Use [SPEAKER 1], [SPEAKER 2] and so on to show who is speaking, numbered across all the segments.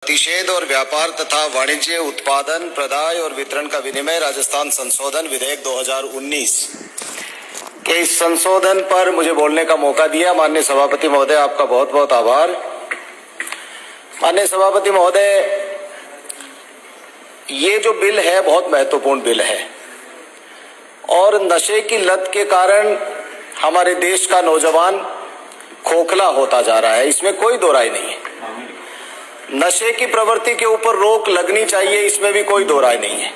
[SPEAKER 1] प्रतिषेध और व्यापार तथा वाणिज्य उत्पादन प्रदाय और वितरण का विनिमय राजस्थान संशोधन विधेयक 2019 के इस संशोधन पर मुझे बोलने का मौका दिया। माननीय सभापति महोदय, आपका बहुत बहुत आभार। माननीय सभापति महोदय, ये जो बिल है बहुत महत्वपूर्ण बिल है और नशे की लत के कारण हमारे देश का नौजवान खोखला होता जा रहा है, इसमें कोई दो राय नहीं है। नशे की प्रवृत्ति के ऊपर रोक लगनी चाहिए, इसमें भी कोई दो राय नहीं है।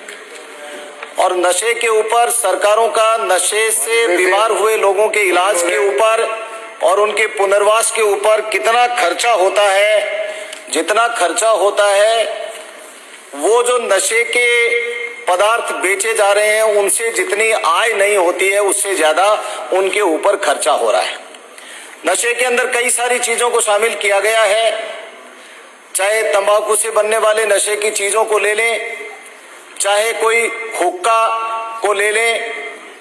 [SPEAKER 1] और नशे के ऊपर सरकारों का नशे से बीमार हुए लोगों के इलाज के ऊपर और उनके पुनर्वास के ऊपर कितना खर्चा होता है, जितना खर्चा होता है वो जो नशे के पदार्थ बेचे जा रहे हैं उनसे जितनी आय नहीं होती है उससे ज्यादा उनके ऊपर खर्चा हो रहा है। नशे के अंदर कई सारी चीजों को शामिल किया गया है, चाहे तंबाकू से बनने वाले नशे की चीजों को ले लें, चाहे कोई हुक्का को ले लें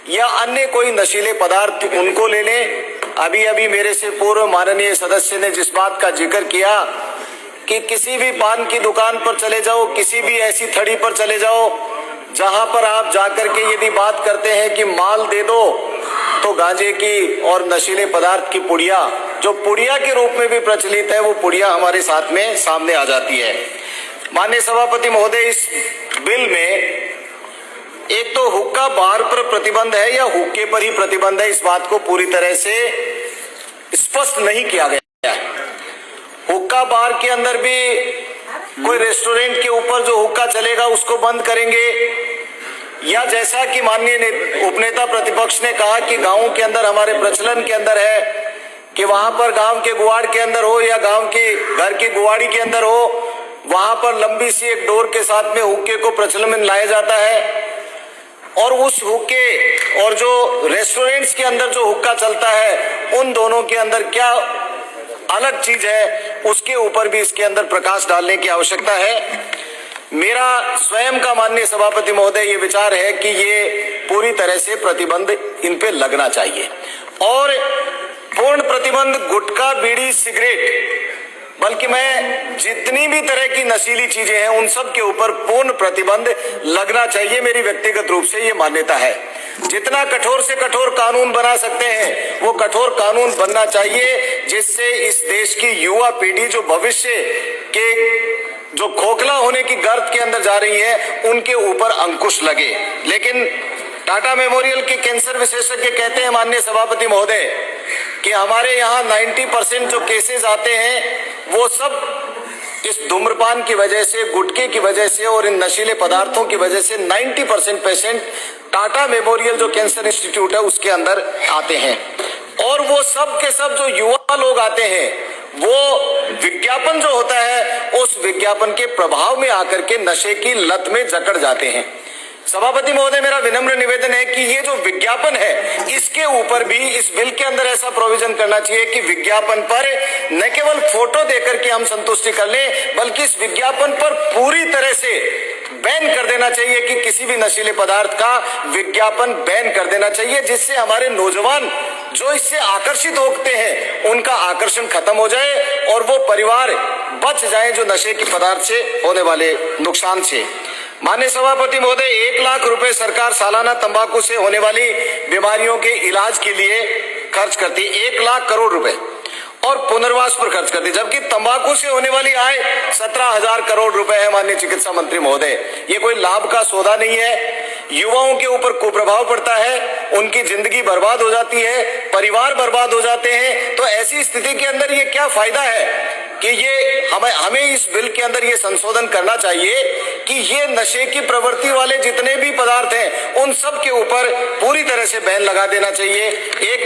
[SPEAKER 1] या अन्य कोई नशीले पदार्थ उनको ले लें। अभी अभी मेरे से पूर्व माननीय सदस्य ने जिस बात का जिक्र किया कि किसी भी पान की दुकान पर चले जाओ, किसी भी ऐसी थड़ी पर चले जाओ जहां पर आप जाकर के यदि बात करते हैं कि माल दे दो, तो गांजे की और नशीले पदार्थ की पुड़िया, जो पुड़िया के रूप में भी प्रचलित है, वो पुड़िया हमारे साथ में सामने आ जाती है। माननीय सभापति महोदय, इस बिल में एक तो हुक्का बार पर प्रतिबंध है या हुक्के पर ही प्रतिबंध है, इस बात को पूरी तरह से स्पष्ट नहीं किया गया है। हुक्का बार के अंदर भी कोई रेस्टोरेंट के ऊपर जो हुक्का चलेगा उसको बंद करेंगे, या जैसा कि माननीय उपनेता प्रतिपक्ष ने कहा कि गांवों के अंदर हमारे प्रचलन के अंदर है कि वहां पर गांव के गुआड़ के अंदर हो या गांव के घर की गुआड़ी के अंदर हो, वहां पर लंबी सी एक डोर के साथ में हुक्के को प्रचलन में लाया जाता है। और उस हुक्के और जो रेस्टोरेंट्स के अंदर जो हुक्का चलता है उन दोनों के अंदर क्या अलग चीज है, उसके ऊपर भी इसके अंदर प्रकाश डालने की आवश्यकता है। मेरा स्वयं का माननीय सभापति महोदय ये विचार है कि ये पूरी तरह से प्रतिबंध इन पे लगना चाहिए और पूर्ण प्रतिबंध गुटखा, बीड़ी, सिगरेट, बल्कि मैं जितनी भी तरह की नशीली चीजें हैं उन सब के ऊपर पूर्ण प्रतिबंध लगना चाहिए। मेरी व्यक्तिगत रूप से ये मान्यता है। जितना कठोर से कठोर कानून बना सकते हैं वो कठोर कानून बनना चाहिए, जिससे इस देश की युवा पीढ़ी जो भविष्य के जो खोखला होने की गर्त के अंदर जा रही है उनके ऊपर अंकुश लगे। लेकिन टाटा मेमोरियल के कैंसर विशेषज्ञ कहते हैं माननीय सभापति महोदय कि हमारे यहाँ 90% जो केसेस आते हैं वो सब इस धूम्रपान की वजह से, गुटखे की वजह से और इन नशीले पदार्थों की वजह से 90% पेशेंट टाटा मेमोरियल जो कैंसर इंस्टीट्यूट है उसके अंदर आते हैं। और वो सब के सब जो युवा लोग आते हैं वो विज्ञापन जो होता है उस विज्ञापन के प्रभाव में आकर के नशे की लत में जकड़ जाते हैं। सभापति महोदय, मेरा विनम्र निवेदन है कि ये जो विज्ञापन है इसके ऊपर भी इस बिल के अंदर ऐसा प्रोविजन करना चाहिए कि विज्ञापन पर न केवल फोटो देकर के हम संतुष्टि कर लें, बल्कि इस विज्ञापन पर पूरी तरह से बैन कर देना चाहिए कि किसी भी नशीले पदार्थ का विज्ञापन बैन कर देना चाहिए, जिससे हमारे नौजवान जो इससे आकर्षित होते हैं उनका आकर्षण खत्म हो जाए और वो परिवार बच जाए जो नशे के पदार्थ से होने वाले नुकसान से। माननीय सभापति महोदय, 1 लाख रुपए सरकार सालाना तंबाकू से होने वाली बीमारियों के इलाज के लिए खर्च करती है, 1 लाख करोड़ रुपए, और पुनर्वास पर खर्च करती है, जबकि तंबाकू से होने वाली आय 17,000 करोड़ रुपए है। माननीय चिकित्सा मंत्री महोदय, ये कोई लाभ का सौदा नहीं है। युवाओं के ऊपर कुप्रभाव पड़ता है, उनकी जिंदगी बर्बाद हो जाती है, परिवार बर्बाद हो जाते हैं। तो ऐसी स्थिति के अंदर ये क्या फायदा है कि ये हमें इस बिल के अंदर ये संशोधन करना चाहिए कि ये नशे की प्रवृत्ति वाले जितने भी पदार्थ हैं उन सब के ऊपर पूरी तरह से बैन लगा देना चाहिए। एक